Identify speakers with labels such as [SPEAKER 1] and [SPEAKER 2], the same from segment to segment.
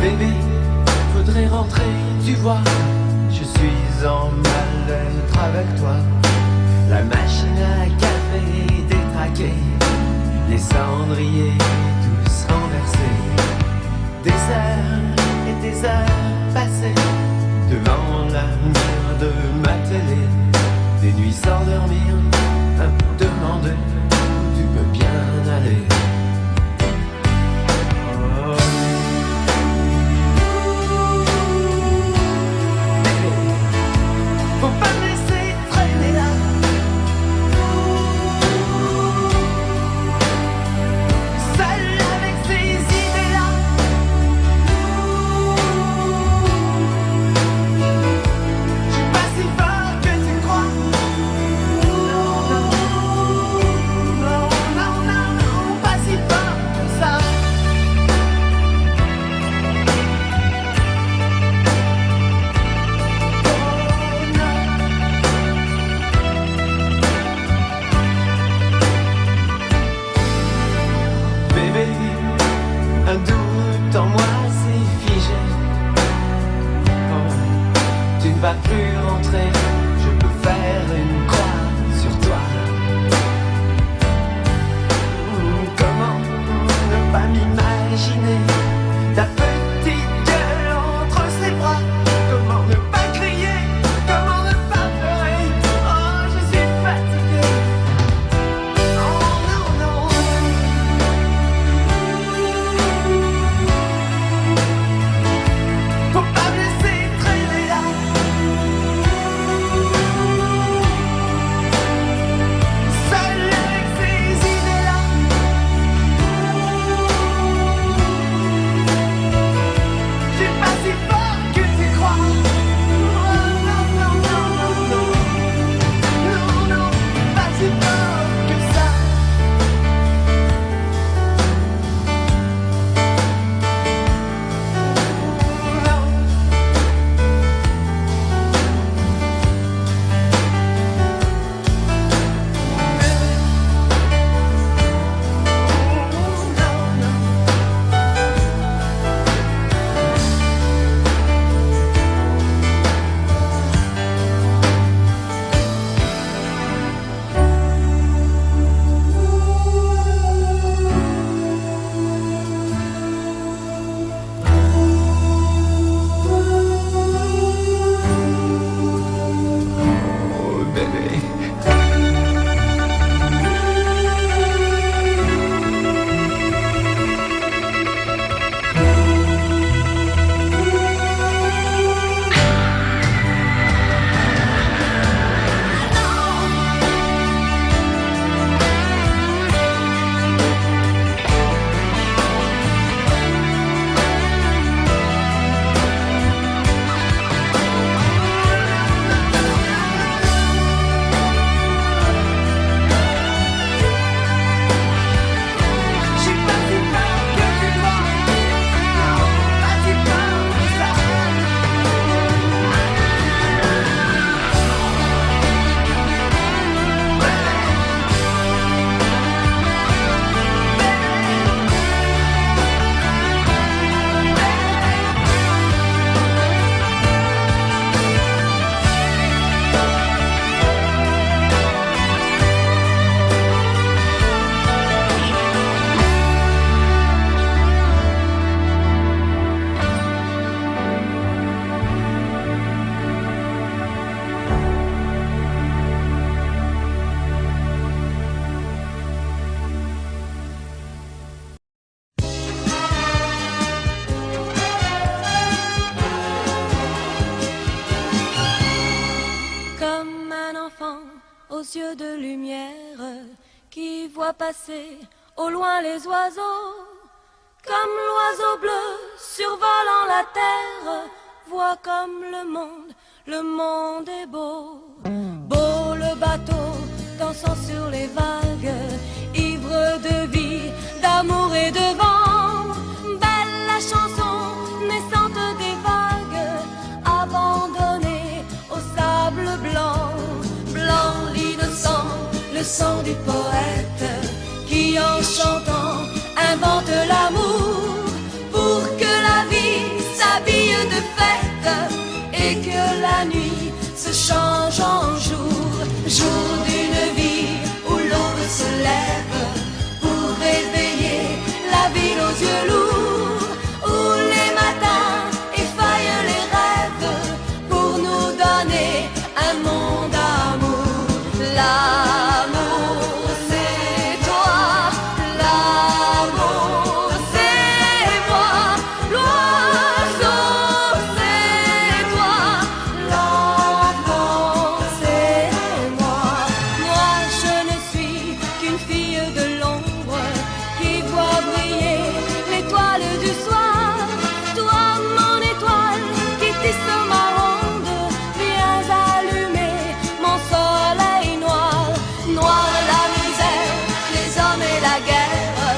[SPEAKER 1] Bébé, faudrait rentrer, tu vois. Je suis en mal-être avec toi. La machine à café détraquée, les cendriers tous renversés. Des heures et des heures passées devant la lumière de ma télé. Des nuits sans dormir, à me demander où tu peux bien aller. Faut pas me laisser traîner là. Seul avec ces idées-là. Je suis pas si fort que tu crois. Non, non, non, non, non, non, pas si fort que ça. Bébé, un doute en moi s'est figé. Oh, tu ne vas plus rentrer, je peux faire une croix sur toi. Comment ne pas m'imaginer ta petite gueule entre ses bras? Comment ne pas crier? Comment ne pas pleurer? Oh, je suis fatiguée. Oh non, non. Faut pas me laisser traîner là. Seul avec ces idées-là. Je suis pas si fort que tu crois. Oh non, non, non, non, non. Non, non, pas si fort que ça. Non. Oh, bébé. Je suis pas si fort que tu crois. Non, pas si fort que ça.
[SPEAKER 2] Comme un enfant aux yeux de lumière qui voit passer au loin les oiseaux. Comme l'oiseau bleu survolant la terre voit comme le monde est beau. Beau le bateau dansant sur les vagues, ivre de vie, d'amour et de vent. Belle la chanson naissante des vagues, abandonnée au sable blanc. Blanc l'innocent, le sang du poète qui en chantant invente l'amour pour que la vie change en jour, jour d'une vie où l'aube se lève pour réveiller la ville aux yeux lourds, où les matins effeuillent les rêves pour nous donner un monde d'amour. L'amour c'est toi, l'amour c'est moi, l'oiseau c'est toi, l'enfant c'est moi. Moi je ne suis qu'une fille de l'ombre qui voit briller l'étoile du soir. Toi mon étoile qui tisse ma ronde, viens allumer mon soleil noir. Noir la misère, les hommes et la guerre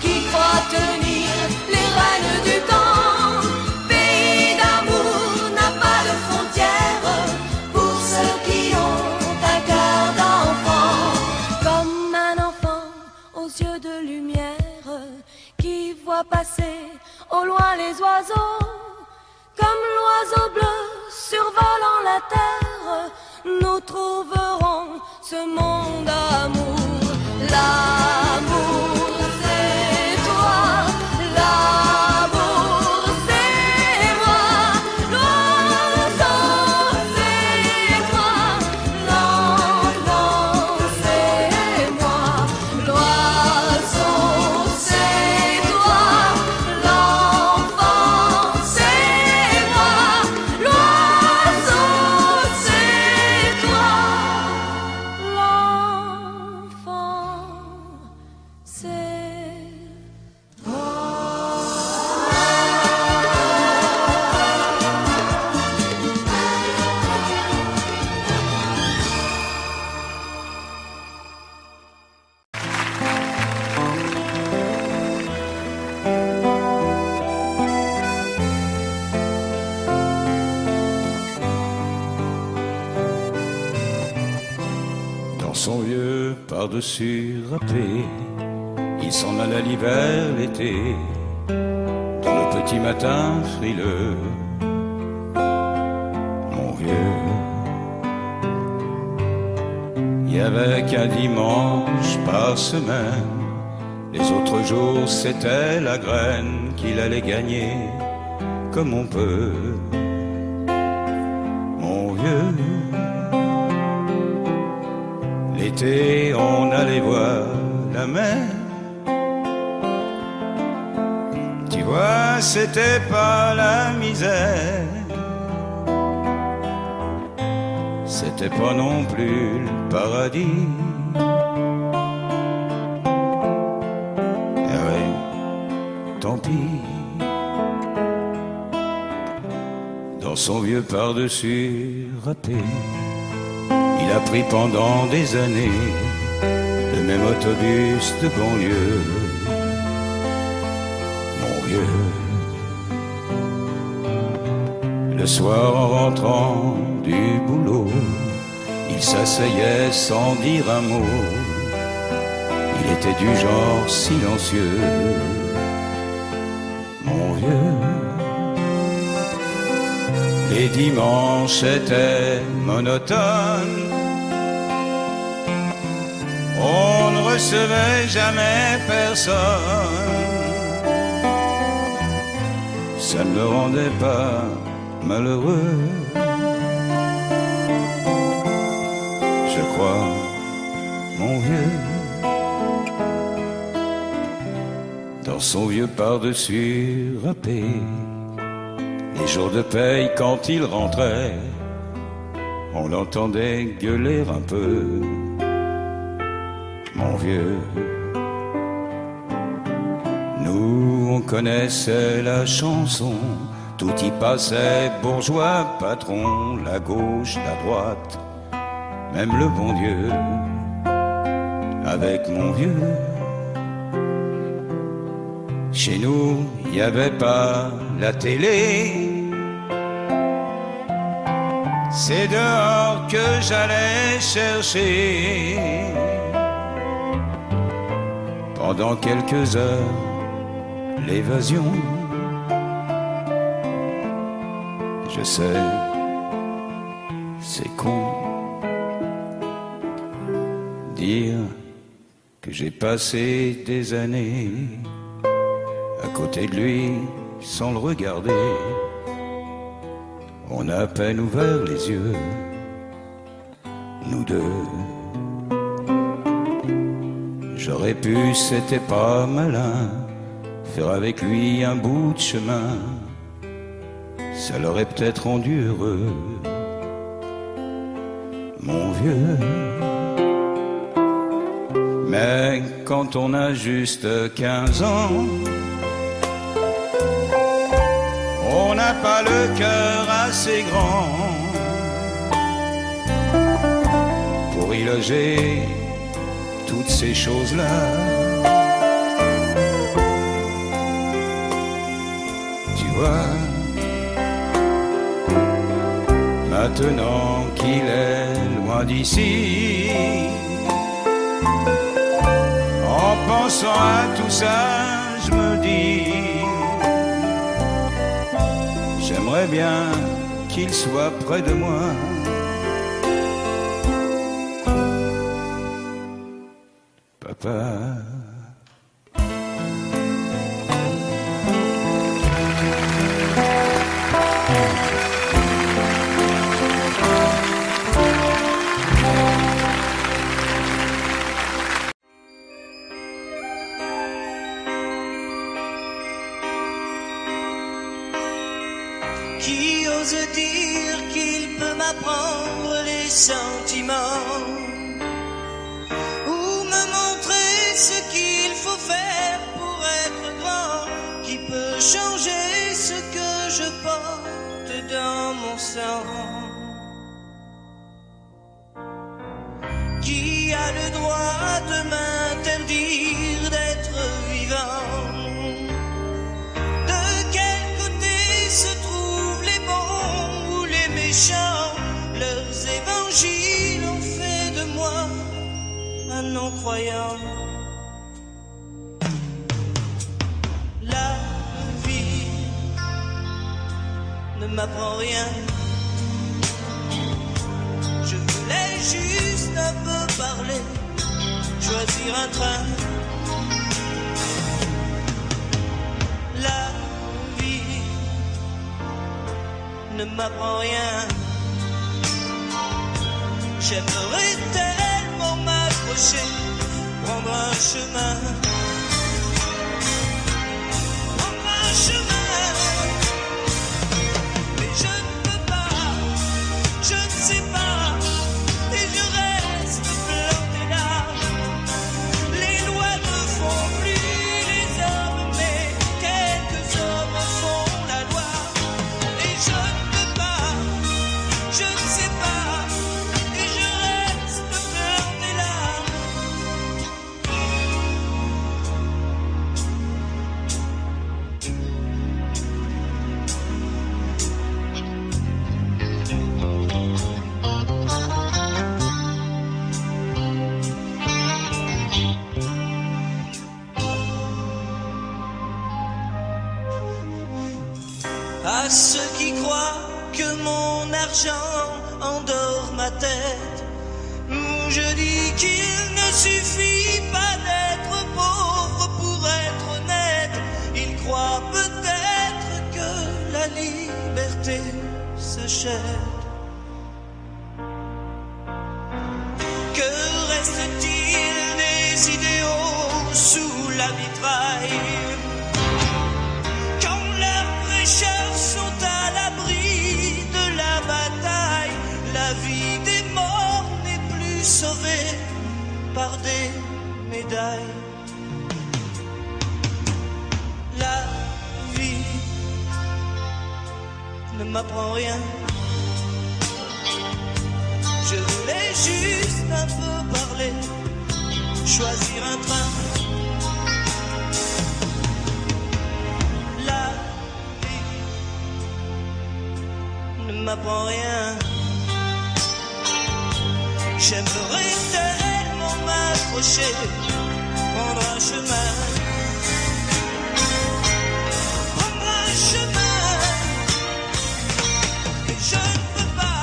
[SPEAKER 2] qui croient tenir les rênes du temps. Pays d'amour n'a pas de frontières pour ceux qui ont un cœur d'enfant. Comme un enfant aux yeux de lumière qui voit passer au loin les oiseaux. Comme l'oiseau bleu survolant la terre, nous trouverons ce monde d'amour. L'amour c'est toi, l'amour c'est moi, l'oiseau c'est toi, l'enfant c'est moi, l'oiseau c'est toi, l'enfant c'est moi, l'oiseau c'est toi, l'enfant c'est toi.
[SPEAKER 3] Dans son vieux par-dessus râpé, il s'en alla l'hiver, l'été, dans le petit matin frileux. Mon vieux, il y avait qu'un dimanche par semaine, les autres jours c'était la graine qu'il allait gagner comme on peut. Mon vieux, l'été, on allait voir la mer. Tu vois, c'était pas la misère. C'était pas non plus le paradis. Eh ouais, tant pis. Dans son vieux par-dessus râpé, il a pris pendant des années le même autobus de banlieue. Mon vieux, le soir en rentrant du boulot, il s'asseyait sans dire un mot. Il était du genre silencieux. Mon vieux, les dimanches étaient monotones. On ne recevait jamais personne. Ça ne le rendait pas malheureux. Je crois, mon vieux, dans son vieux par-dessus râpé, les jours de paye quand il rentrait, on l'entendait gueuler un peu. Mon vieux, nous on connaissait la chanson, tout y passait, bourgeois, patron, la gauche, la droite, même le bon Dieu. Avec mon vieux, chez nous, il n'y avait pas la télé. C'est dehors que j'allais chercher. Pendant quelques heures, l'évasion. Je sais, c'est con. Dire que j'ai passé des années à côté de lui sans le regarder. On a à peine ouvert les yeux, nous deux. J'aurais pu, c'était pas malin, faire avec lui un bout de chemin. Ça l'aurait peut-être rendu heureux, mon vieux. Mais quand on a juste 15 ans, on n'a pas le cœur assez grand pour y loger toutes ces choses-là. Tu vois, maintenant qu'il est loin d'ici, en pensant à tout ça, je me dis, j'aimerais bien qu'il soit près de moi. Papa.
[SPEAKER 4] Qui ose dire qu'il peut m'apprendre les sentiments ou me montrer ce qu'il faut faire pour être grand? Qui peut changer ce que je porte dans mon sang? Qui a le droit de m'interdire d'être vivant? De quel côté se trouvent les bons ou les méchants? Leurs évangiles ont fait de moi un non-croyant. La vie ne m'apprend rien. Je voulais juste un peu parler, choisir un train. La vie ne m'apprend rien. J'aimerais tellement m'approcher, prendre un chemin. Prendre un chemin. Mais je ne peux pas, je ne sais pas, et je reste planté là. Les lois ne font plus les hommes, mais quelques hommes font la loi. Et je ne peux pas, je ne sais pas, et je reste planté là. À ceux qui croient que mon argent endort ma tête, je dis qu'il ne suffit pas d'être pauvre pour être honnête. Ils croient peut-être que la liberté s'achète. Que reste-t-il des idéaux sous la mitraille? Quand leurs prêcheurs sont à l'abri de la bataille, la vie des morts n'est plus sauvée par des médailles. La vie ne m'apprend rien. Je voulais juste un peu parler, choisir un train. La vie ne m'apprend rien. J'aimerais tellement m'approcher, prendre un chemin. Prendre un chemin. Mais je ne peux pas,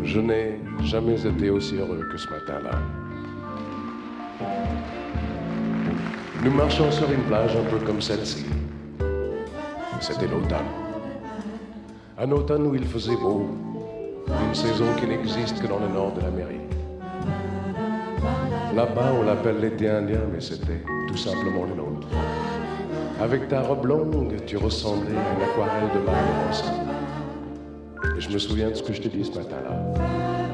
[SPEAKER 5] Je n'ai jamais été aussi heureux que ce matin-là. Nous marchions sur une plage un peu comme celle-ci. C'était l'automne. Un automne où il faisait beau, une saison qui n'existe que dans le nord de l'Amérique. Là-bas, on l'appelle l'été indien, mais c'était tout simplement le nôtre. Avec ta robe longue, tu ressemblais à une aquarelle de Mario Rossi. Et je me souviens de ce que je te dis ce matin-là.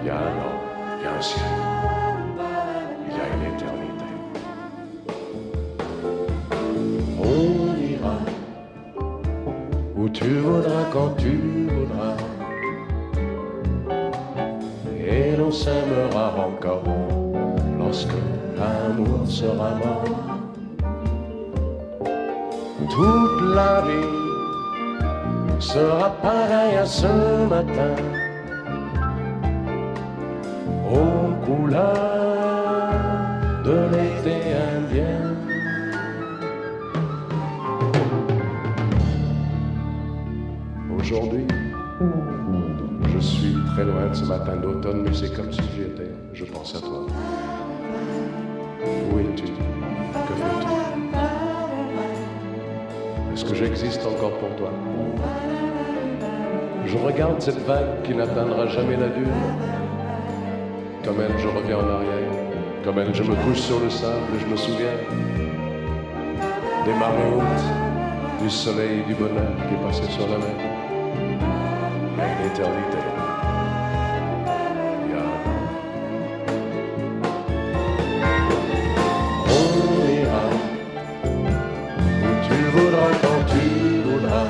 [SPEAKER 5] Il y a un an, il y a un ciel, il y a une éternité. On ira où tu voudras, quand tu voudras, et l'on s'aimera encore lorsque l'amour sera mort. Toute la vie sera pareille à ce matin, aux couleurs de l'été indien. Aujourd'hui, je suis très loin de ce matin d'automne, mais c'est comme si j'y étais. Je pense à toi. Où es-tu? Que fais-tu? Est-ce que j'existe encore pour toi? Je regarde cette vague qui n'atteindra jamais la dune. Comme elle, je reviens en arrière. Comme elle, je me couche sur le sable et je me souviens des marées hautes, du soleil et du bonheur qui passaient sur la mer. Il y a une éternité. Il y a un an. On ira où tu voudras, quand tu voudras,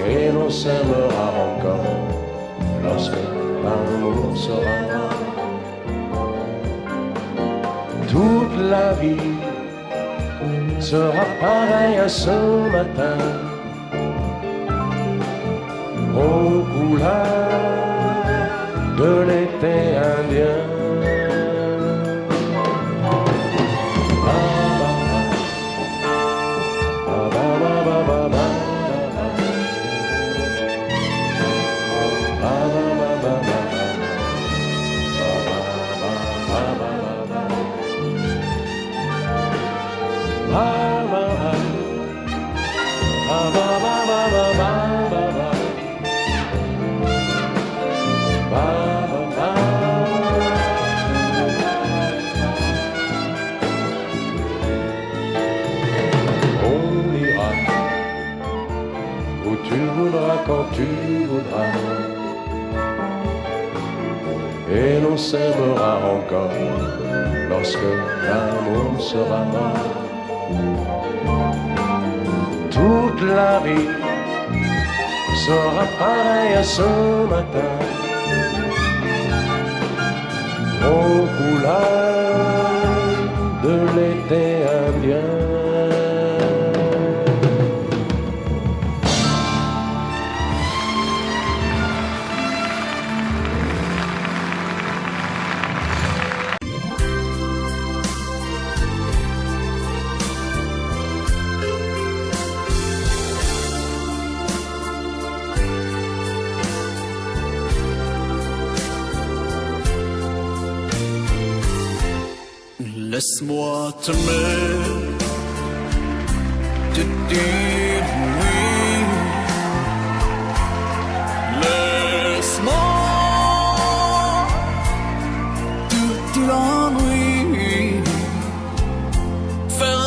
[SPEAKER 5] et l'on s'aimera encore lorsque l'amour sera mort. Toute la vie sera pareille à ce matin, aux couleurs de l'été indien. Quand tu voudras, et l'on s'aimera encore lorsque l'amour sera mort. Toute la vie sera pareille à ce matin, aux couleurs de l'été indien.
[SPEAKER 4] Laisse-moi t'aimer, te dire oui. Laisse-moi tout l'ennui, faire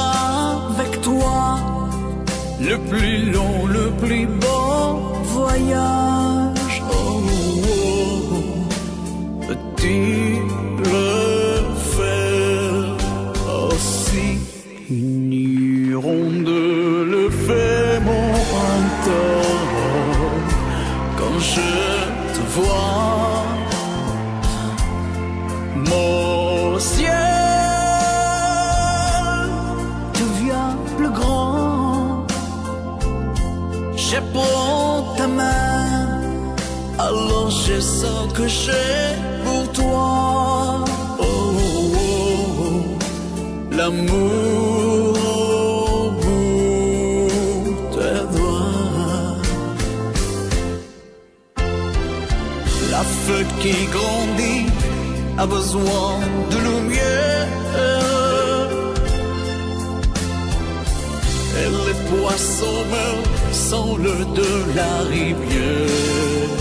[SPEAKER 4] avec toi le plus long, le plus beau voyage. Oh, oh, oh. Petit une hirondelle fait mon printemps quand je te vois. Mon ciel devient plus grand. Je prends ta main, alors je sens que j'ai pour toi. L'amour au bout des doigts.
[SPEAKER 6] feu qui grandit a besoin de lumière. Et les poissons meurent sans l'eau de la rivière.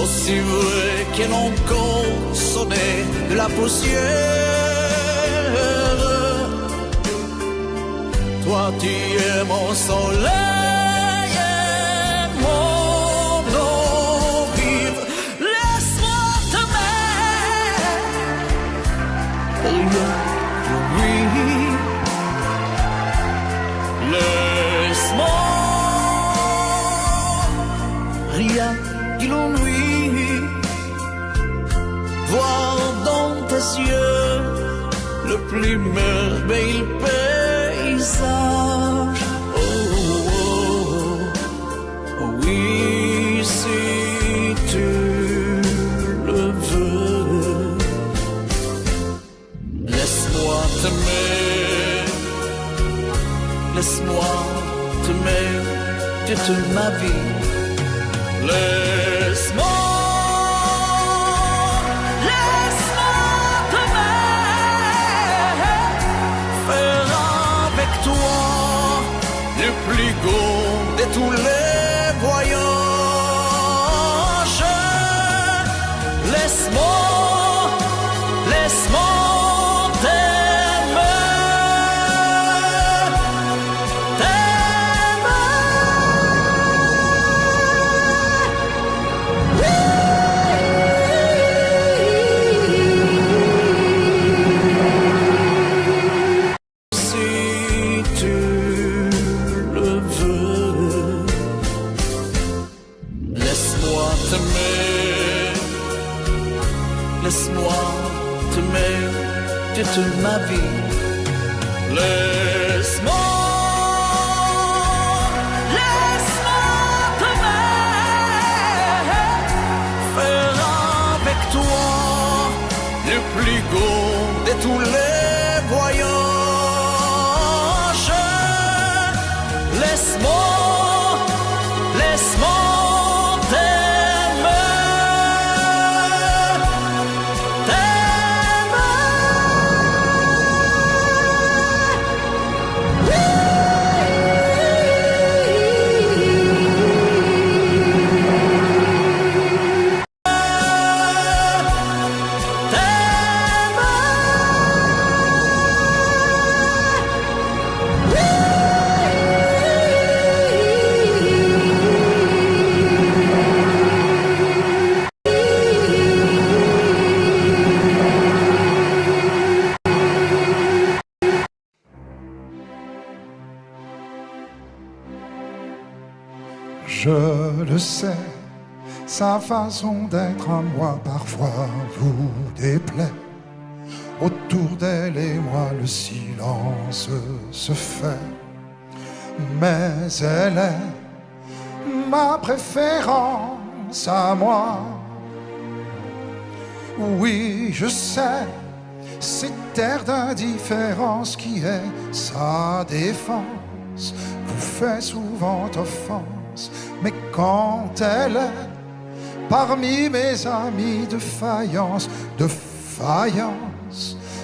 [SPEAKER 6] Aussi vrai qu'elle encore sonné de la poussière. Toi tu es mon soleil et mon eau vive. Laisse-moi t'aimer. Oui, laisse-moi rien que l'ennui voir dans tes yeux le plus merveilleux paysage. Oh, oh, oh, oui, si tu le veux, laisse-moi t'aimer, laisse-moi t'aimer toute ma vie. Laisse-moi t'aimer, faire avec toi le plus beau de tous les voyages. Laisse-moi toute ma vie. Laisse-moi t'aimer, faire avec toi le plus beau de tous les voyages. Laisse-moi
[SPEAKER 7] Je le sais, sa façon d'être à moi parfois vous déplaît. Autour d'elle et moi le silence se fait. Mais elle est ma préférence à moi. Oui, je sais, cette air d'indifférence qui est sa défense vous fait souvent offense. Mais quand elle est parmi mes amis de faïence,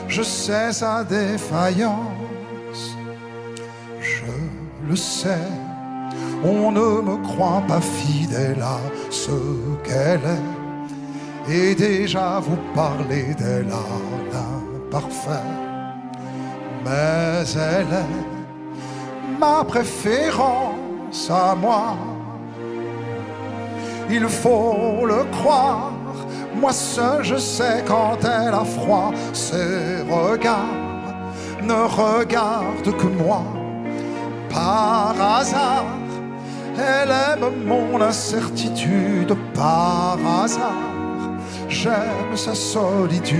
[SPEAKER 7] je sais sa défaillance. Je le sais, on ne me croit pas fidèle à ce qu'elle est. Et déjà vous parlez d'elle à l'imparfait. Mais elle est ma préférence à moi. Il faut le croire, moi seul je sais quand elle a froid. Ses regards ne regardent que moi. Par hasard, elle aime mon incertitude. Par hasard, j'aime sa solitude.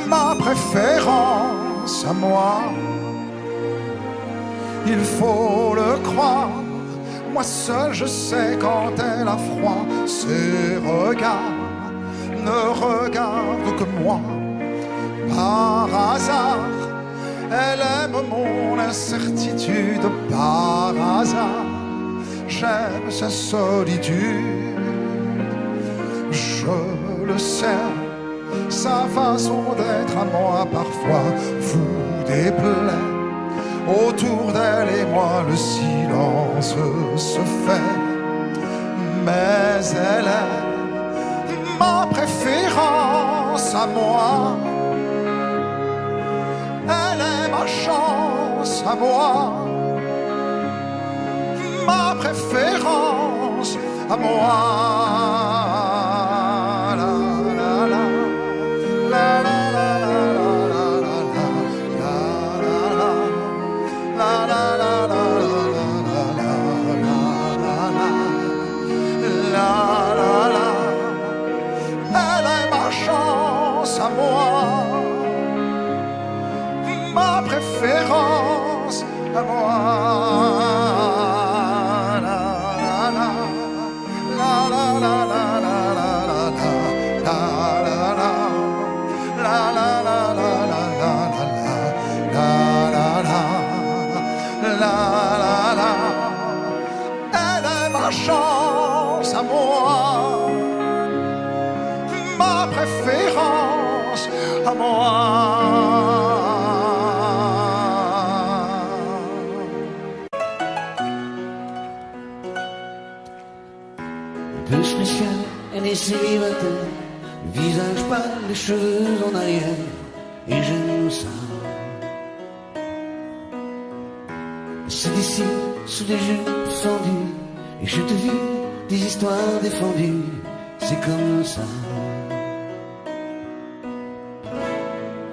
[SPEAKER 7] Ma préférence à moi, il faut le croire, Moi seul je sais quand elle a froid. Ses regards ne regardent que moi. Par hasard, elle aime mon incertitude. Par hasard, j'aime sa solitude. Je le sais, sa façon d'être à moi parfois vous déplaît. Autour d'elle et moi le silence se fait. Mais elle est ma préférence à moi. Elle est ma chance à moi. Ma préférence à moi. Ma préférence à moi. Elle est ma chance à moi. Ma préférence à moi.
[SPEAKER 8] Peu spécial, elle est célibataire, le visage pâle, les cheveux en arrière, et j'aime ça. C'est d'ici, sous des jupes fendues, et je te vis des histoires défendues, c'est comme ça.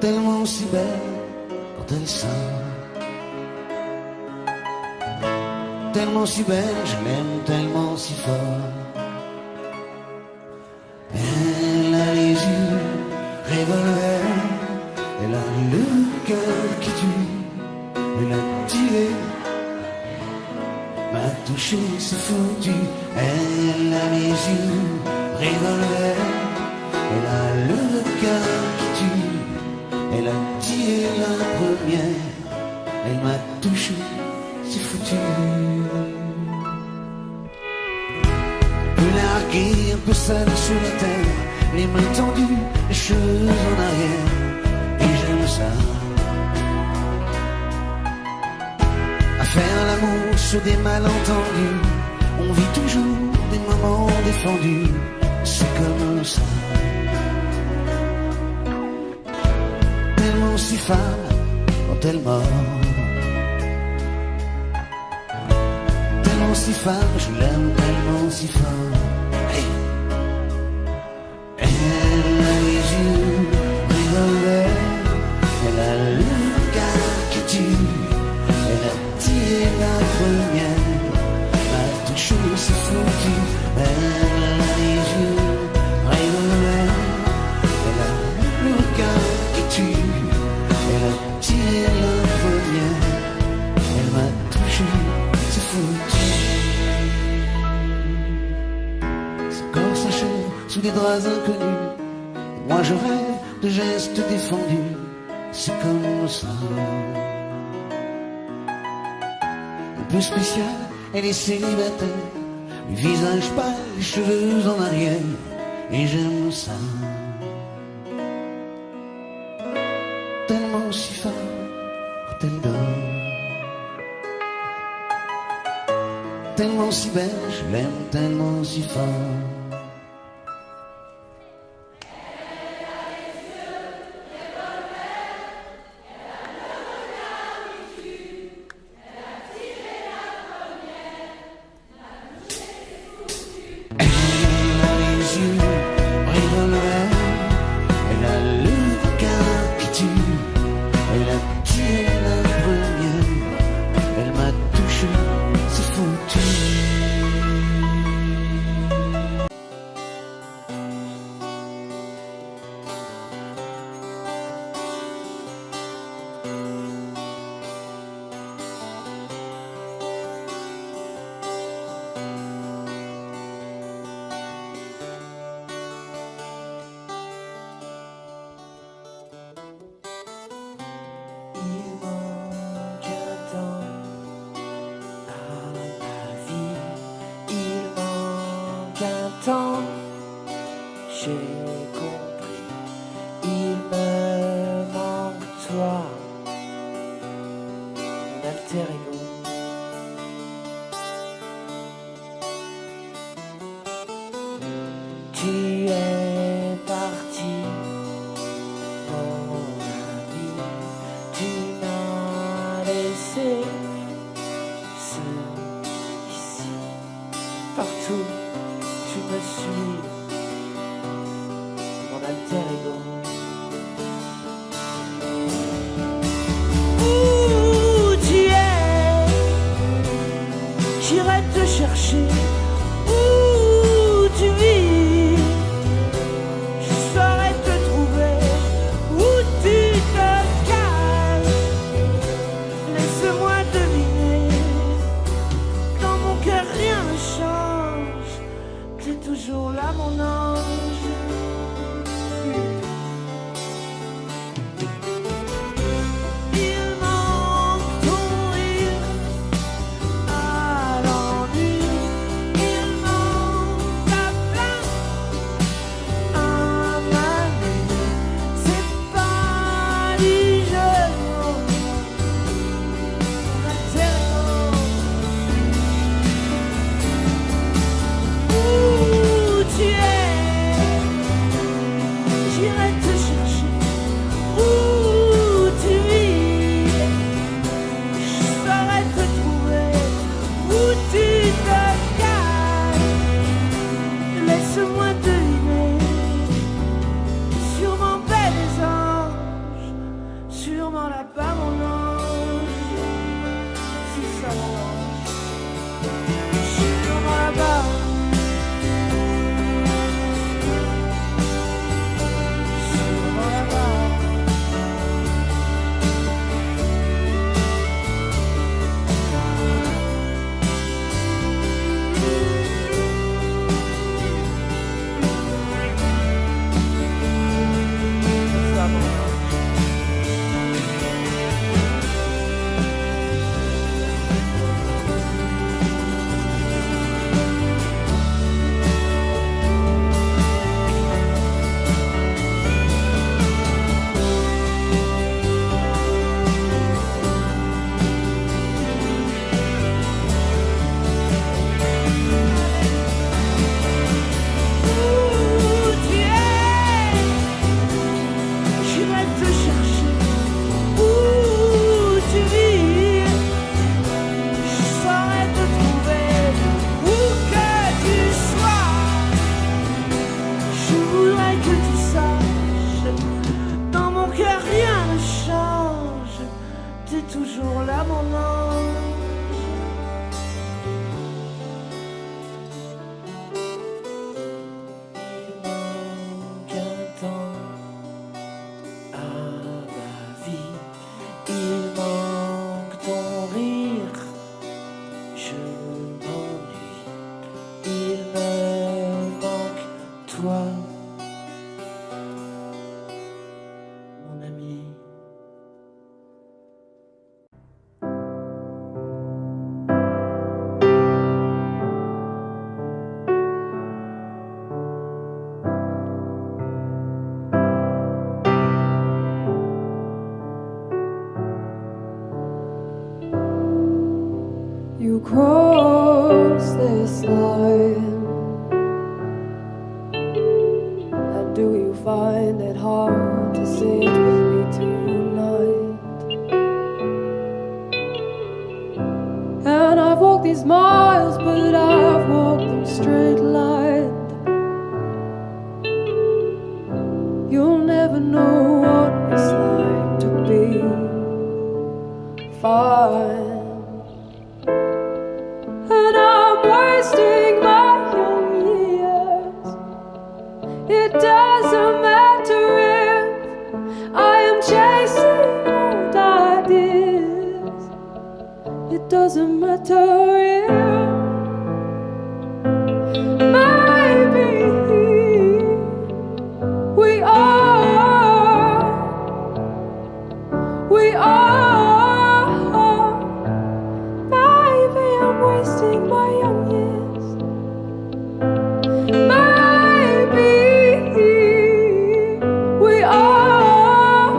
[SPEAKER 8] Tellement si belle quand elle sort, tellement si belle, je l'aime tellement si fort. Elle a les yeux revolver, elle a le cœur qui tue, elle a tiré, m'a touché, c'est foutu. Elle a les yeux revolver, elle a le cœur qui tue, elle a tiré la première, elle m'a touché, c'est foutu. Larguée, un peu seule sur la terre, les mains tendues, les cheveux en arrière, et j'aime ça. À faire l'amour sur des malentendus, on vit toujours des moments défendus, c'est comme ça. Tellement si femme quand elle mord, tellement si femme, je l'aime tellement si fort. Elle a le cœur qui tue, elle a tiré la première, m'a touché, c'est foutu. Elle a les yeux revolver, elle a le cœur qui tue, elle a tiré la première, elle m'a touché, c'est foutu. Son corps s'achève sous des draps inconnus, et moi je rêve de gestes défendus, c'est comme ça. Un peu spécial, elle est célibataire, le visage pâle, les cheveux en arrière, et j'aime ça. Tellement si femme quand elle dort, tellement si belle, je l'aime tellement si fort. alter ego. Tu es parti, mon ami, tu m'as laissé seul ici. Partout, tu me suis, mon alter ego. Où tu es, j'irai te chercher. Où tu vis, je saurai te trouver. Où tu te caches, laisse-moi deviner. Dans mon cœur rien ne change, t'es toujours là mon ange. Il manque ton rire à l'ennui. Il manque ta flamme à ma nuit. C'est pas du jeu, mon alter ego. Où tu es, j'irai te chercher. Où tu vis, je saurai te trouver. Où tu te caches, laisse-moi deviner. Sûrement bel des anges, sûrement là-bas mon ange. C'est ça mon ange, sûrement là-bas. Sûrement là-bas. C'est ça mon ange. Où tu es, j'irai te chercher. Où tu vis, je saurai te trouver. Où que tu sois, je voudrais que tu saches. Dans mon cœur rien ne change, t'es toujours là mon ange. Il manque un temps à ma vie. Il manque ton rire, je m'ennuie. Il me manque toi, mon ami.
[SPEAKER 2] You cross this line, and do you find it hard to sit with me tonight? And I've walked these miles, but I've walked them straight lined. You'll never know what it's like to be fine. And I'm wasting my young years. It doesn't matter if I am chasing old ideas. It doesn't matter if maybe we are maybe I'm wasting my young years. Maybe we are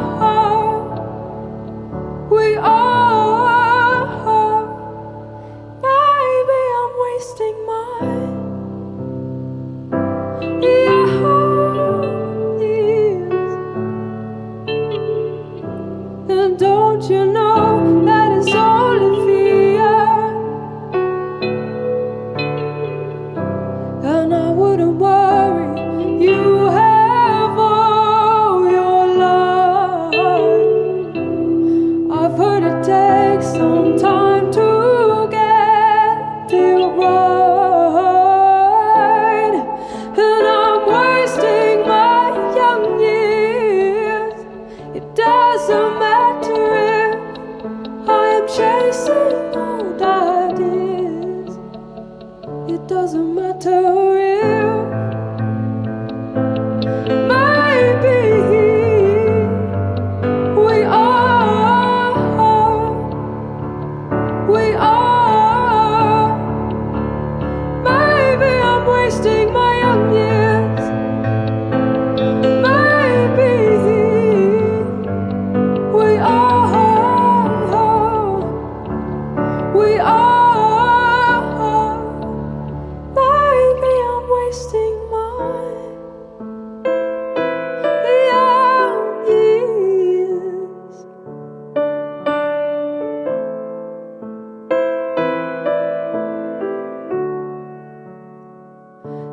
[SPEAKER 9] take some time to get it right, and I'm wasting my young years. It doesn't matter if I am chasing old ideas. It doesn't matter if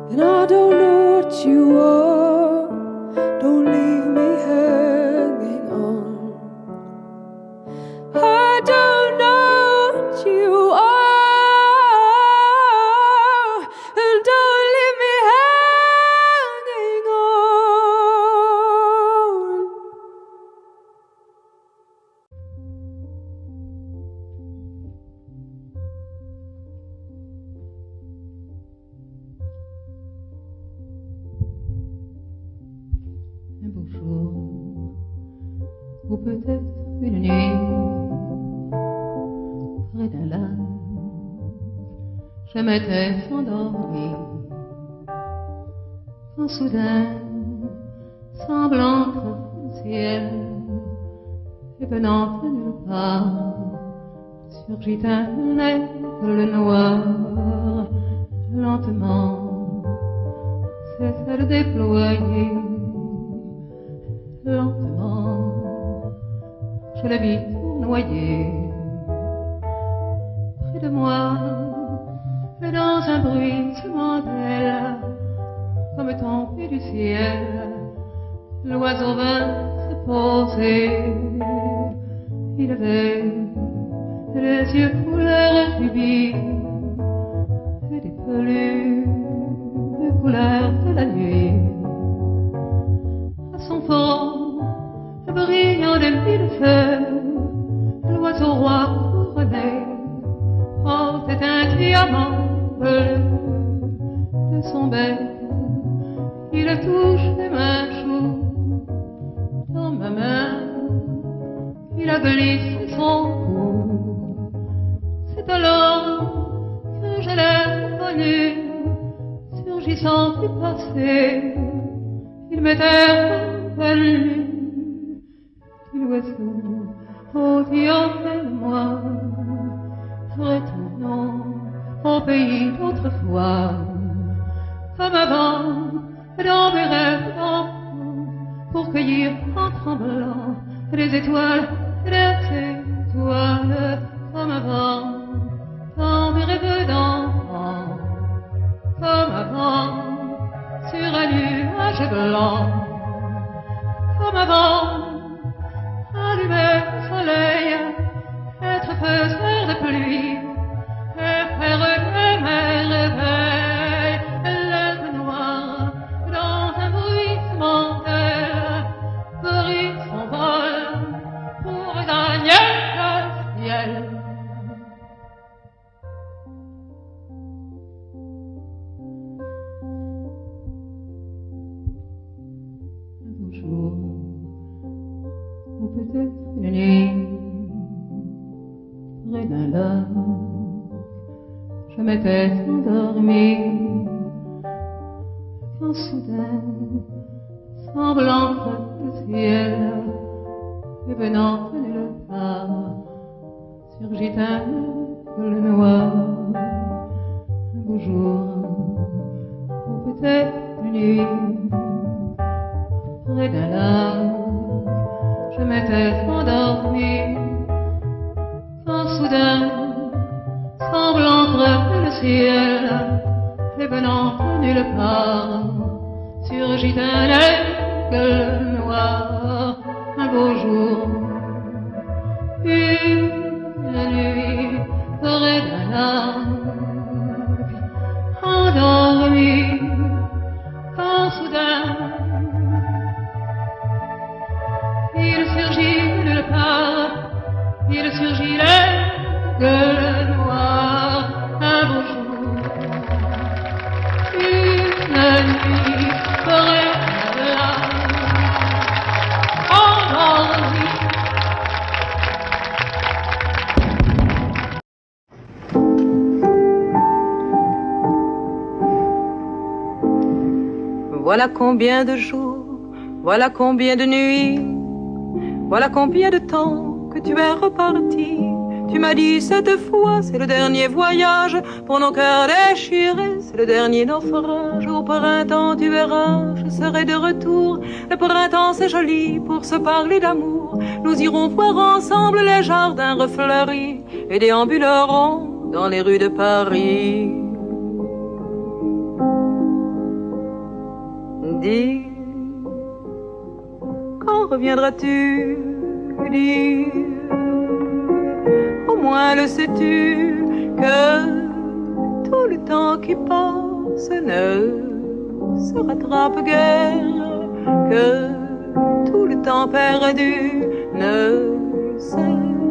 [SPEAKER 9] and I don't know what you are. Don't leave me hanging on. I don't know what you are, and don't leave me hanging on.
[SPEAKER 10] Un beau jour, ou peut-être une nuit, près d'un lac, je m'étais endormie, quand soudain, semblant entre le ciel, et venant de nulle part, surgit un aigle noir, lentement, s'est déployer. Lentement, je le vis noyer près de moi, et dans un bruissement d'ailes, comme tombé du ciel, l'oiseau vint se poser. Il avait les yeux couleur rubis et des peluches de couleur de la nuit. À son fond, brillant de mille feux, l'oiseau roi couronné portait un diamant bleu de son bec. Il touche les mains chaudes dans ma main, il a glissé son cou. C'est alors que je l'ai connu, surgissant du passé. Il m'était revenu. L'oiseau au-dessus de moi, retournons au pays d'autrefois, comme avant, dans mes rêves d'enfant, pour cueillir en tremblant les étoiles, comme avant, dans mes rêves d'enfant, comme avant, sur un nuage blanc, comme avant. Allumer le soleil, être faiseur de pluie, et faire que mes réveils, l'aigle noire, dans un bruissement d'aile, brise son vol pour gagner le ciel. Un beau jour, ou peut-être une nuit, près d'un lac, je m'étais endormie, quand soudain, semblant entre le ciel, et venant de nulle part, surgit un aigle noir. Un beau jour, ou peut-être une nuit, près d'un lac, je m'étais endormie, quand soudain, semblant entre le ciel, et venant de nulle part, surgit un aigle noir. Un beau jour, une il surgirait de noir un beau jour. Une nuit ferait là, endormi.
[SPEAKER 11] Voilà combien de jours, voilà combien de nuits, voilà combien de temps que tu es reparti. Tu m'as dit cette fois, c'est le dernier voyage pour nos cœurs déchirés, c'est le dernier naufrage. Au printemps, tu verras, je serai de retour. Le printemps, c'est joli pour se parler d'amour. Nous irons voir ensemble les jardins refleuris et déambulerons dans les rues de Paris. Dis, quand reviendras-tu? Dis, au moins le sais-tu que tout le temps qui passe ne se rattrape guère, que tout le temps perdu ne se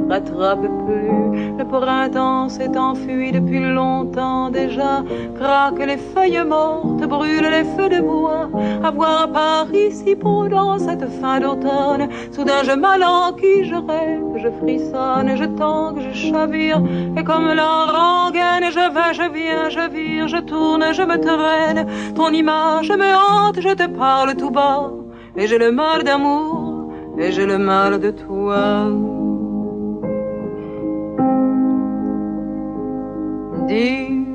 [SPEAKER 11] rattrape plus. Le printemps s'est enfui depuis longtemps déjà, craquent les feuilles mortes, brûlent les feux de bois. À voir Paris si beau dans cette fin d'automne, soudain je m'alanguis, je rêve, je frissonne, je tangue, je chavire, et comme la rengaine, je vais, je viens, je vire, je tourne, je me traîne. Ton image me hante, je te parle tout bas, et j'ai le mal d'amour, et j'ai le mal de toi. Dis,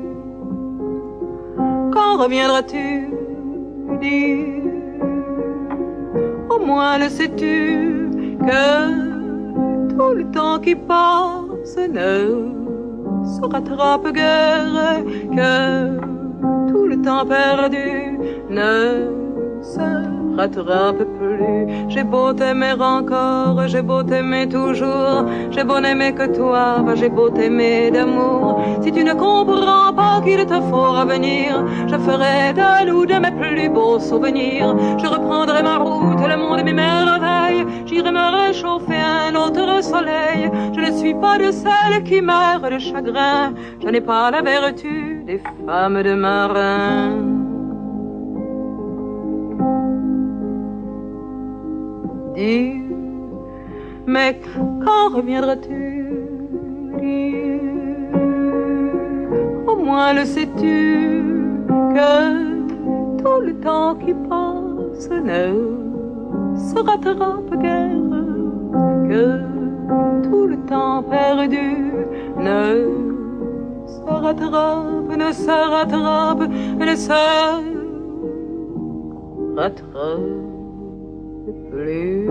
[SPEAKER 11] quand reviendras-tu? Dis, au moins le sais-tu que tout le temps qui passe ne se rattrape guère, que tout le temps perdu ne se rattrape plus. J'ai beau t'aimer encore, j'ai beau t'aimer toujours, j'ai beau n'aimer que toi, j'ai beau t'aimer d'amour. Si tu ne comprends pas qu'il te faut revenir, je ferai de nous de mes plus beaux souvenirs. Je reprendrai ma route, le monde et mes merveilles, j'irai me réchauffer un autre soleil. Je ne suis pas de celles qui meurent de chagrin, je n'ai pas la vertu des femmes de marin. Dis, mais quand reviendras-tu? Dis, au moins le sais-tu que tout le temps qui passe ne se rattrape guère, que tout le temps perdu ne se rattrape, ne se rattrape, ne se rattrape plus.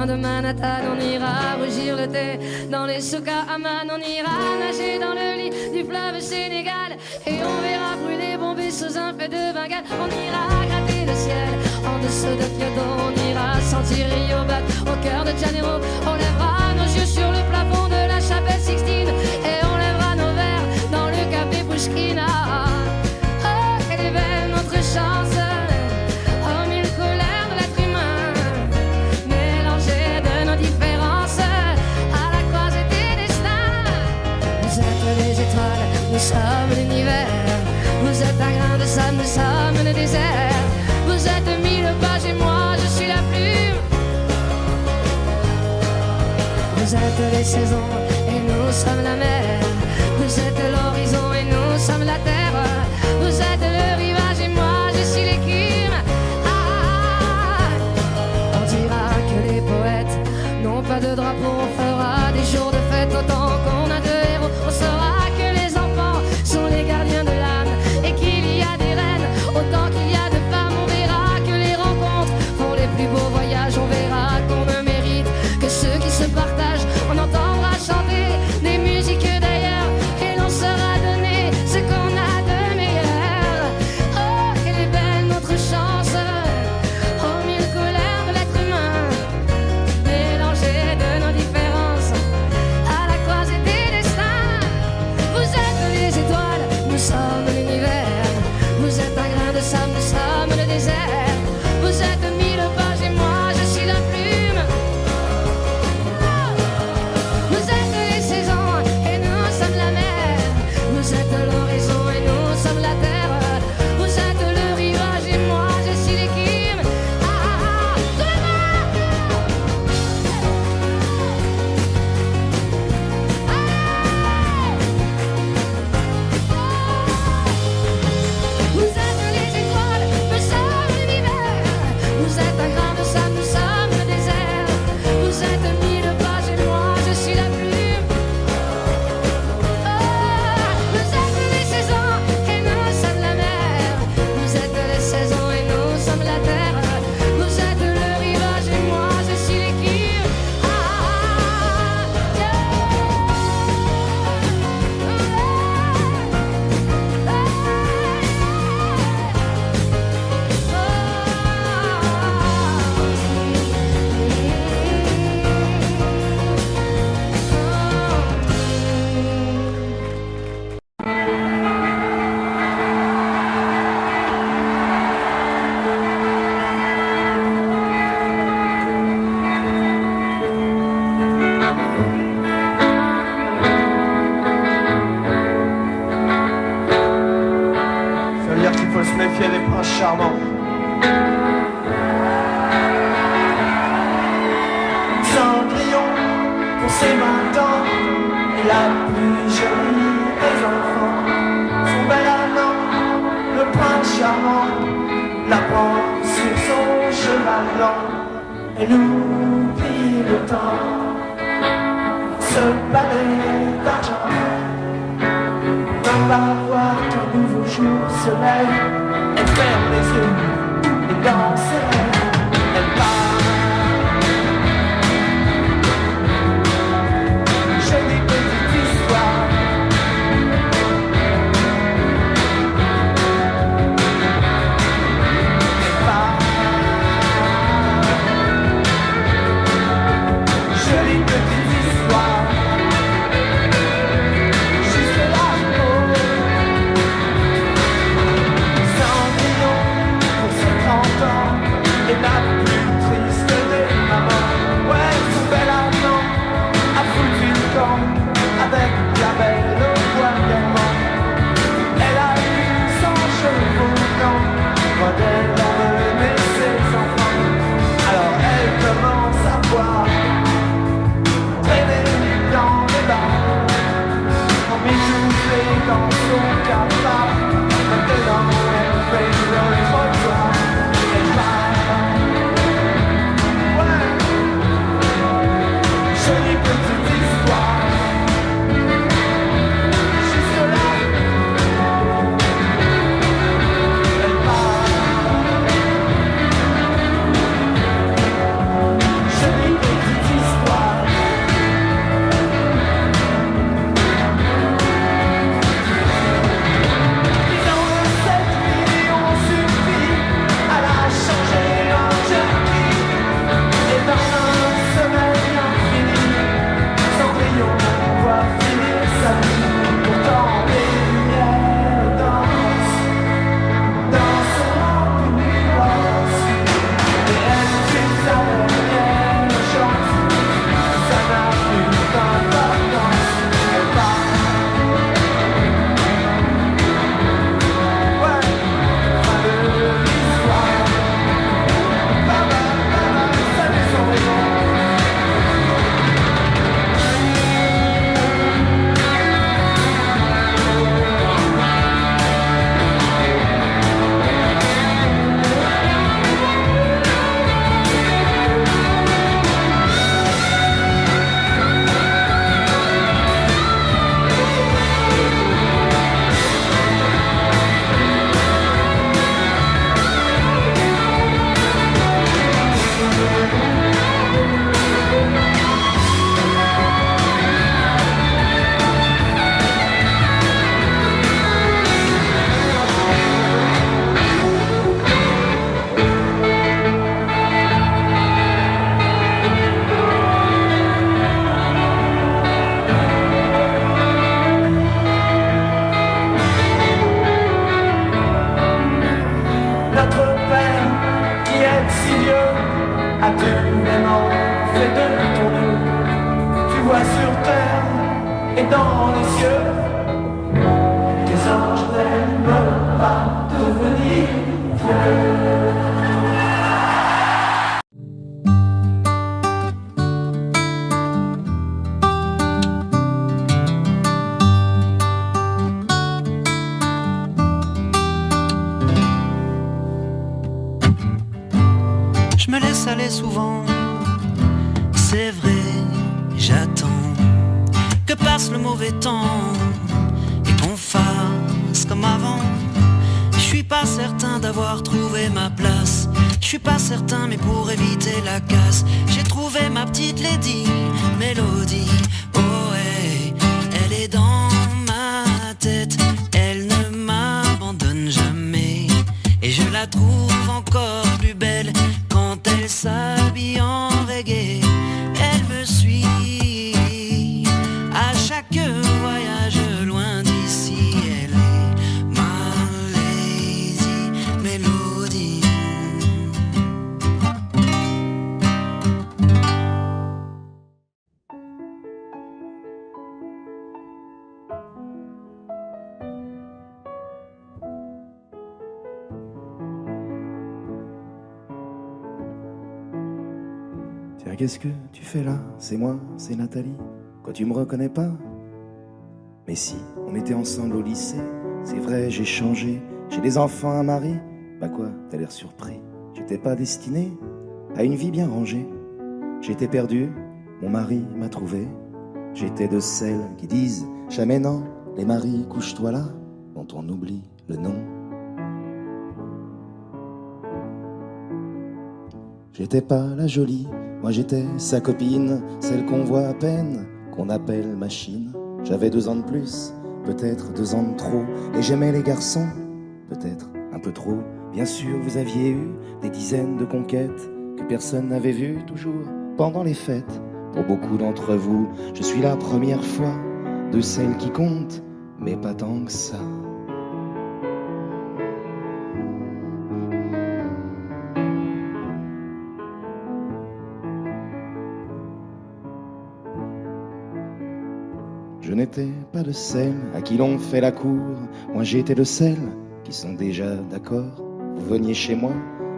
[SPEAKER 2] De Manhattan, on ira rougir le thé dans les souks à Amman, on ira nager dans le lit du fleuve Sénégal et on verra brûler bombées sous un feu de Bengale. On ira gratter le ciel en dessous de Kyoto, on ira sentir Rio Black au cœur de Janeiro. On lèvera nos yeux sur le plafond de la chapelle Sixtine et on lèvera nos verres dans le café Pushkina. Oh, quelle est belle notre chance! Nous sommes l'univers, vous êtes un grain de sable, nous sommes le désert. Vous êtes 1000 pages et moi je suis la plume. Vous êtes les saisons et nous sommes la mer. Vous êtes l'horizon et nous sommes la terre. Vous êtes le rivage et moi je suis l'écume. On dira que les poètes n'ont pas de drapeau. On fera des jours de fête autant qu'on a de héros. On saura sont les gardiens de l'âme et qu'il y a des reines autant qu'il y a de femmes. On verra que les rencontres font les plus beaux voyages. On verra qu'on ne mérite que ceux qui se partagent. On entendra chanter des musiques d'ailleurs et l'on sera
[SPEAKER 1] se méfier des princes charmants. Cendrillon pour ses 20 ans est la plus jolie des enfants. Son bel amant, le prince charmant, la prend sur son cheval blanc. Elle oublie le temps, ce balai d'argent. Dans la voie qu'un nouveau jour se lève, elle ferme les yeux et dans ses rêves, elle part. Jolie petite histoire. Elle part. Jolie petite histoire. Jusque là, pour ses 30 ans, et la plus triste des mamans. Ouais, son bel amant a foutu le camp avec la belle au poil d'aimant. Elle a eu 100 chevaux blancs quand elle emmenait ses enfants. Alors elle commence à boire, traîner dans les bars, emmitoufler dans son cafard. Maintenant elle fait le trottoir. Elle part. Ouais. Jolie petite histoire. Jusque là, elle part. Jolie petite histoire. Disons que cette vie on suffit à la changer en jerky. Et dans un sommeil infini, Cendrillon voit finir sa vie. Pourtant les lumières dansent dans son ambulance. Et elle tue sa dernière chance. Ça n'a plus d'importance. Elle part. Ouais, fin de l'histoire. Baba, salut Cendrillon. Notre Père qui est si vieux, as-tu vraiment fait de ton mieux? Tu vois sur terre et dans les cieux, tes anges n'aiment pas devenir vieux.
[SPEAKER 8] Je me laisse aller souvent, c'est vrai, j'attends que passe le mauvais temps et qu'on fasse comme avant. Je suis pas certain d'avoir trouvé ma place, je suis pas certain mais pour éviter la casse, j'ai trouvé ma petite lady, Mélodie. Oh ouais, elle est dans ma tête, elle ne m'abandonne jamais et je la trouve encore plus belle quand elle s'habille en reggae. Elle me suit à chaque voyage loin d'ici. Elle est ma lazy mélodie.
[SPEAKER 12] Tiens, qu'est-ce que tu fais là? C'est moi, c'est Nathalie. Quoi, tu me reconnais pas? Mais si, on était ensemble au lycée. C'est vrai, j'ai changé. J'ai des enfants, un mari. Bah quoi, t'as l'air surpris. J'étais pas destiné à une vie bien rangée. J'étais perdu, mon mari m'a trouvé. J'étais de celles qui disent jamais non. Les maris, couche-toi là, dont on oublie le nom. J'étais pas la jolie, moi j'étais sa copine, celle qu'on voit à peine, qu'on appelle machine. J'avais 2 ans de plus, peut-être 2 ans de trop, et j'aimais les garçons, peut-être un peu trop. Bien sûr, vous aviez eu des dizaines de conquêtes que personne n'avait vues, toujours pendant les fêtes. Pour beaucoup d'entre vous, je suis la première fois de celle qui compte, mais pas tant que ça. Je n'étais pas de celles à qui l'on fait la cour. Moi j'étais de celles qui sont déjà d'accord. Vous veniez chez moi,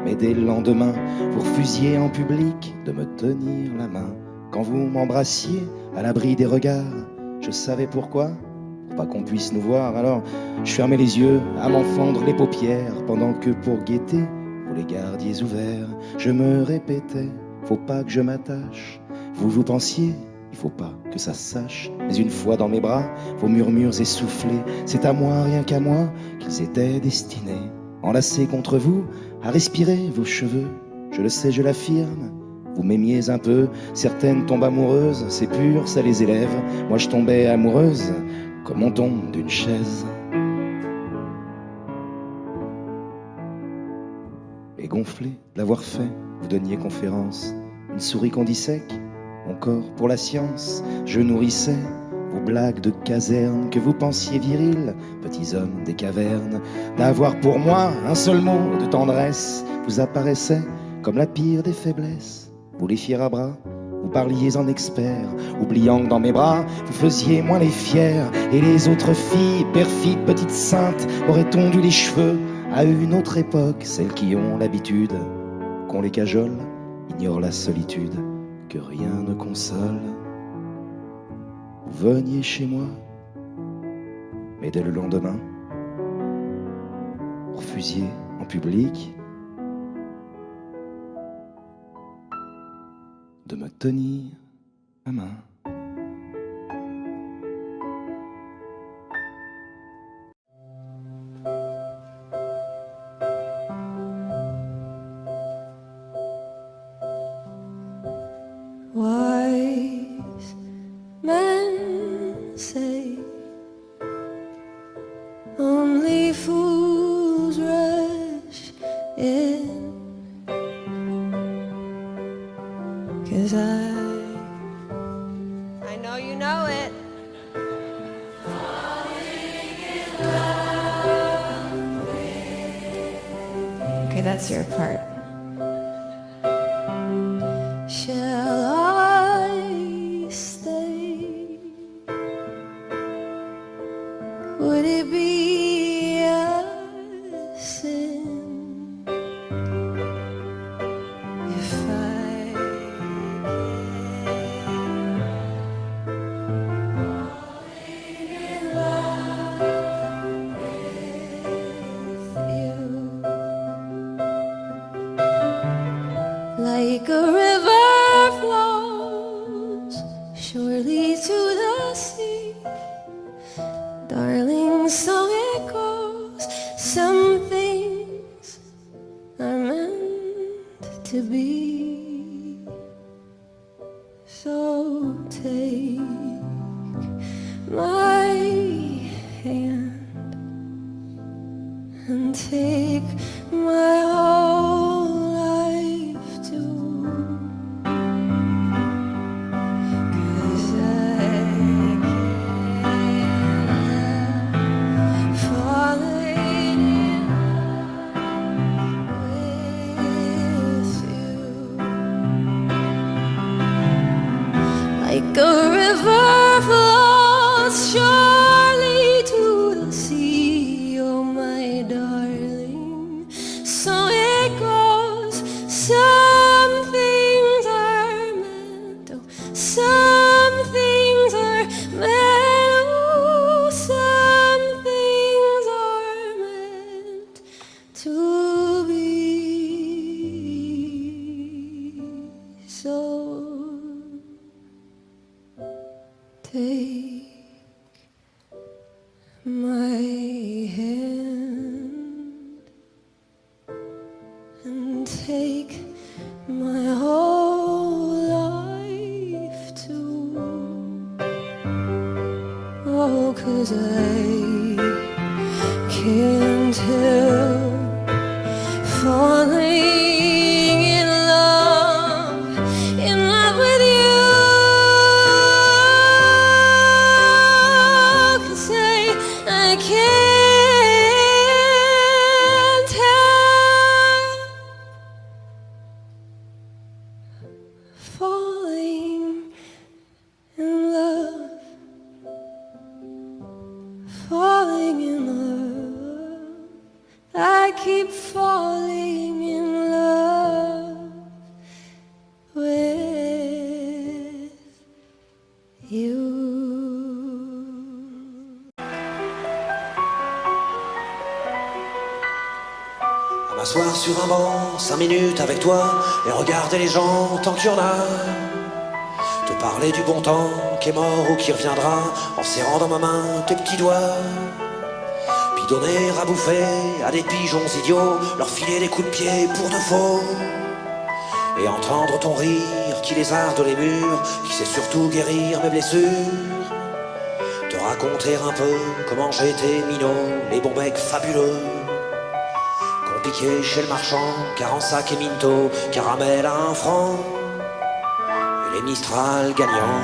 [SPEAKER 12] mais dès le lendemain, vous refusiez en public de me tenir la main. Quand vous m'embrassiez à l'abri des regards, je savais pourquoi, pour pas qu'on puisse nous voir. Alors je fermais les yeux à m'en fendre les paupières, pendant que pour guetter, vous les gardiez ouverts. Je me répétais, faut pas que je m'attache. Vous pensiez, il faut pas que ça se sache. Mais une fois dans mes bras, vos murmures essoufflés, c'est à moi, rien qu'à moi, qu'ils étaient destinés. Enlacés contre vous, à respirer vos cheveux. Je le sais, je l'affirme, vous m'aimiez un peu. Certaines tombent amoureuses, c'est pur, ça les élève. Moi je tombais amoureuse, comme on tombe d'une chaise. Et gonflé d'avoir fait, vous donniez conférence. Une souris qu'on dissèque, mon corps pour la science. Je nourrissais vos blagues de caserne que vous pensiez virils, petits hommes des cavernes. D'avoir pour moi un seul mot de tendresse vous apparaissait comme la pire des faiblesses. Vous les fiers à bras, vous parliez en expert, oubliant que dans mes bras vous faisiez moins les fiers. Et les autres filles, perfides petites saintes, auraient tondu les cheveux à une autre époque. Celles qui ont l'habitude qu'on les cajole, ignorent la solitude que rien ne console. Vous veniez chez moi, mais dès le lendemain, vous refusiez en public de me tenir la main.
[SPEAKER 2] Wise men say only fools rush in, 'cause I know you know it. Okay, that's your part. Shall I stay? Would it be a sin if I falling in love with you? Like a river flows surely to the sea, darling, so it goes. Some things are meant to be. So take my hand and take my whole life too, 'cause I can't falling in love with you. Like a river flows surely to the sea, oh my darling, so Take my hand and take my whole life too. Oh, 'cause I can't help falling in love with you. 'Cause I can't help falling in love, falling in love. I keep falling in love with you.
[SPEAKER 13] À m'asseoir sur un banc, 5 minutes avec toi, et regarder les gens tant qu'il y en a. Te parler du bon temps qui est mort ou qui reviendra, en serrant dans ma main tes petits doigts. Puis donner à bouffer à des pigeons idiots, leur filer des coups de pied pour de faux. Et entendre ton rire qui lézarde les murs, qui sait surtout guérir mes blessures. Te raconter un peu comment j'ai été minot, les bons becs fabuleux qu'on piquait chez le marchand, car en sac et minto, caramel à 1 franc, et les Mistral gagnants.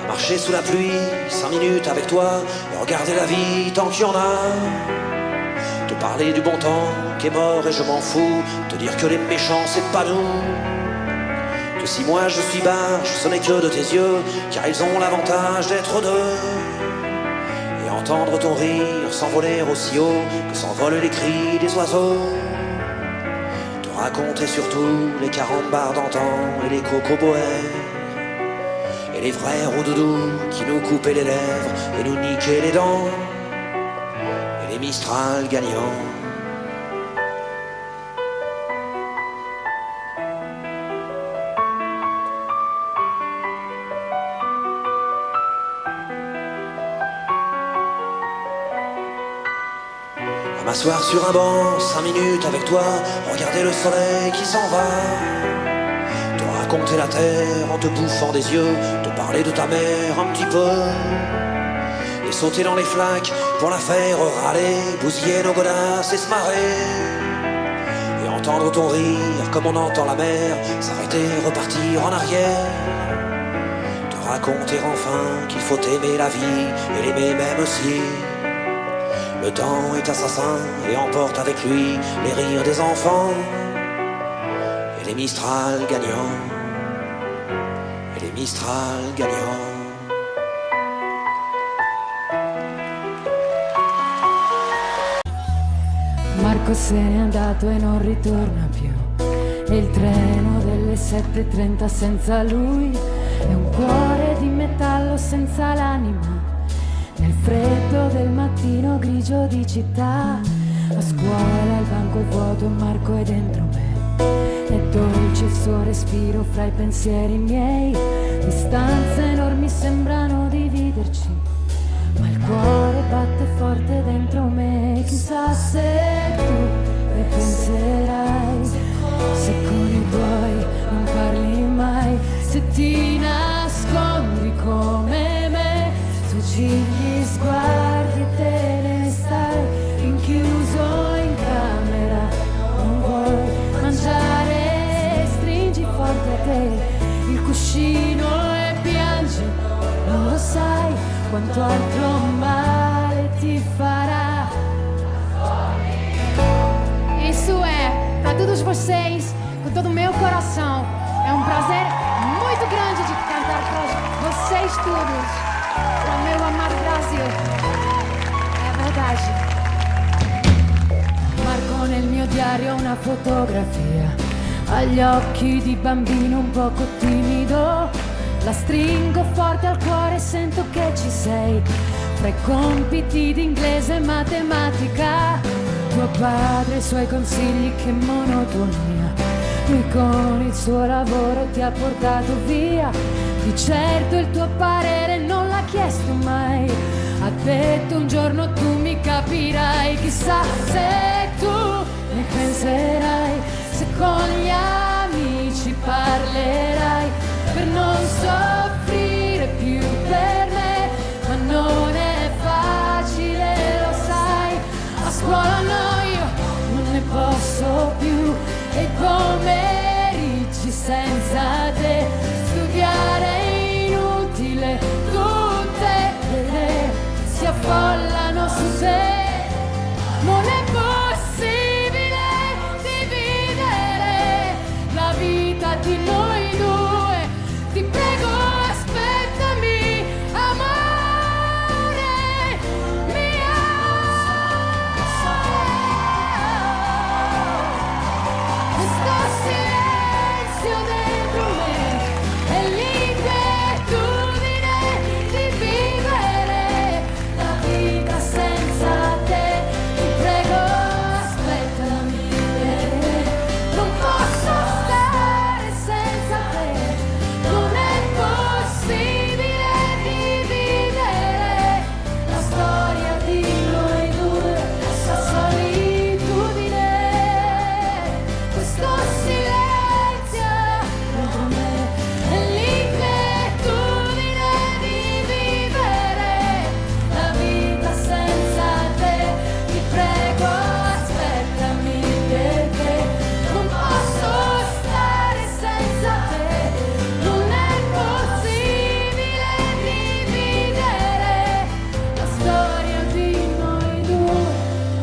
[SPEAKER 13] À marcher sous la pluie, 5 minutes avec toi, et regarder la vie tant qu'il y en a. Te parler du bon temps qui est mort et je m'en fous, te dire que les méchants c'est pas nous. Que si moi je suis barge, ce n'est que de tes yeux, car ils ont l'avantage d'être deux. Et entendre ton rire s'envoler aussi haut que s'envolent les cris des oiseaux. Te raconter surtout les carambars d'antan et les cocoboères, et les vrais roudoudous qui nous coupaient les lèvres et nous niquaient les dents, et les Mistral gagnants. À m'asseoir sur un banc, 5 minutes avec toi, regarder le soleil qui s'en va. Te raconter la terre en te bouffant des yeux, te parler de ta mère un petit peu. Et sauter dans les flaques pour la faire râler, bousiller nos godasses et se marrer. Et entendre ton rire comme on entend la mer, s'arrêter, repartir en arrière. Te raconter enfin qu'il faut aimer la vie et l'aimer même aussi. Le temps est assassin et emporte avec lui les rires des enfants, et les Mistral gagnants, et les Mistral gagnants.
[SPEAKER 14] Marco se n'è andato e non ritorna più, e il treno delle 7:30 senza lui è un cuore di metallo senza l'anima. Nel freddo del mattino grigio di città, a scuola il banco è vuoto e Marco è dentro me. È dolce il suo respiro fra i pensieri miei, distanze enormi sembrano dividerci, ma il cuore batte forte dentro me. Chissà se tu ne penserai, se con i tuoi non parli mai, se ti nascondi come me, fuggigli sguardi e te ne stai rinchiuso in camera. Non vuoi mangiare, stringi forte te il cuscino e piangi. Non lo sai quanto altro male ti fará.
[SPEAKER 15] Isso é para todos vocês, com todo o meu coração. É um prazer muito grande de cantar para vocês todos, para o meu amado Brasil. É verdade.
[SPEAKER 14] Marco nel mio diario una fotografia, agli occhi di bambino un poco timido. La stringo forte al cuore e sento che ci sei, fra i compiti di inglese e matematica. Tuo padre e i suoi consigli, che monotonia. Lui con il suo lavoro ti ha portato via, Di certo il tuo parere non l'ha chiesto mai. Ha detto un giorno tu mi capirai. Chissà se tu mi penserai, se con gli amici parlerai, per non soffrire più per me. Ma non è facile, lo sai. A scuola no, io non ne posso più. E i pomeriggi senza te, studiare è inutile, tutte le idee si affollano su te. Non è possibile dividere la vita di noi due. Ti prego aspettami, amore mio. Questo silenzio dentro me è l'inquietudine di vivere la vita senza te. Ti prego aspettami, non posso stare senza te. Non è possibile dividere la storia di noi due, la solitudine. Questo silenzio dentro me è l'inquietudine di vivere la vita senza te. Ti prego aspettami, perché non posso stare senza te. Non è possibile dividere la storia di noi due, la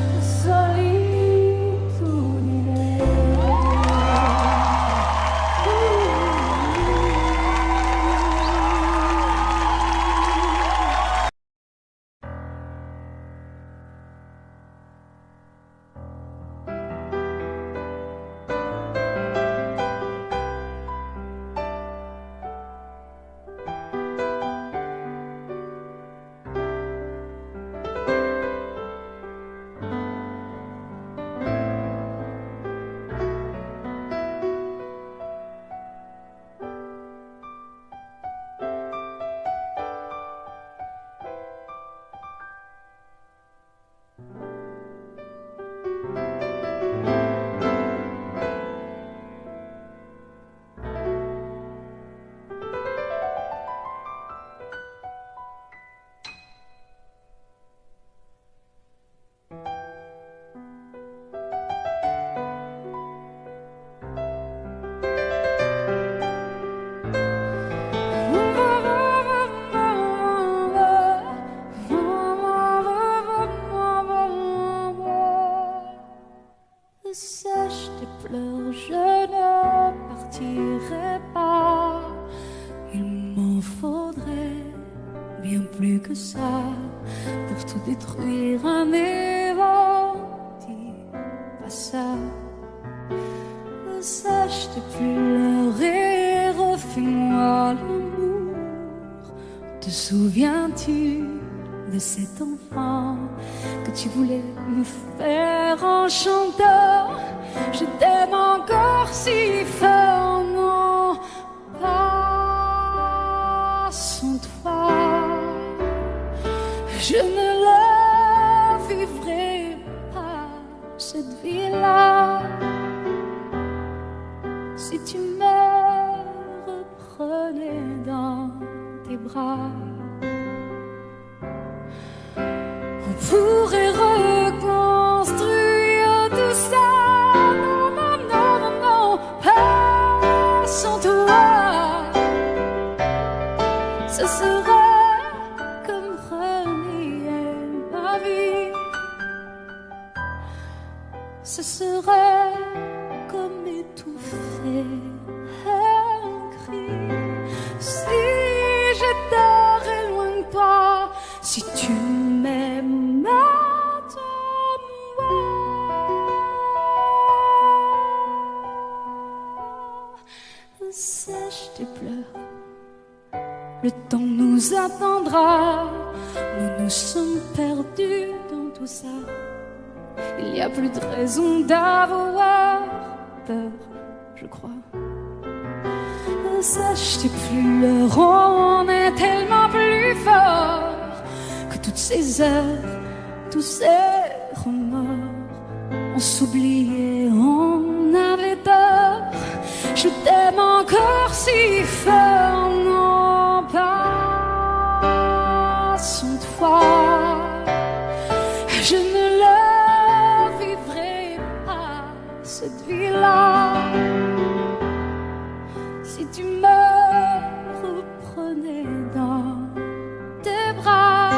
[SPEAKER 2] Ça, je te pleure, je ne partirai pas. Il m'en faudrait bien plus que ça pour tout détruire un évent. Dis pas ça. Ça, je te pleure et refais-moi l'amour. Te souviens-tu de cet enfant que tu voulais me faire en chantant? Je t'aime encore si fort, non, pas sans toi. Je ne la vivrai pas, cette vie-là, si tu me reprenais dans tes bras. On pourrait reconstruire tout ça. Non, non, non, non, non, pas sans toi. Ce serait comme renier ma vie. Ce serait comme étouffer un cri. Si j'étais loin de toi, si tu m'aimes attends-moi. Sèche tes pleurs, le temps nous attendra. Nous nous sommes perdus dans tout ça. Il n'y a plus de raison d'avoir peur, je crois.
[SPEAKER 14] sèche, t'es plus l'heure, on est tellement plus fort que toutes ces heures, tous ces remords. On s'oubliait, on avait tort. Je t'aime encore si fort, non pas sans toi. Je ne la vivrai pas, cette vie-là. Si tu me reprenais dans tes bras,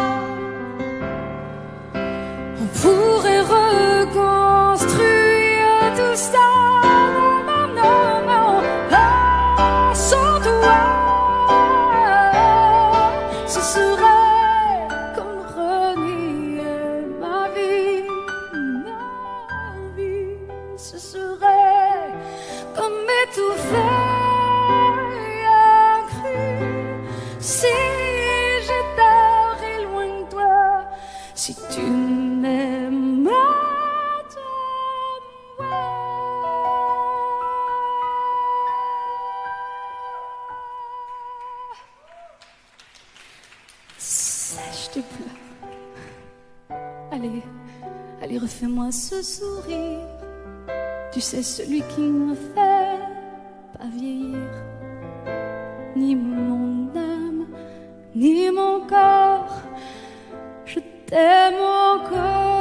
[SPEAKER 14] on pourrait reconstruire tout ça. Non, non, non, pas sans toi. Ce serait comme renier ma vie, ce serait comme m'étouffer. Si j'étais loin de toi, si tu m'aimes, sèche de pleurs. Allez, allez, refais-moi ce sourire. Tu sais, celui qui ne me fait pas vieillir. Ni mon âme, ni mon corps, je t'aime encore.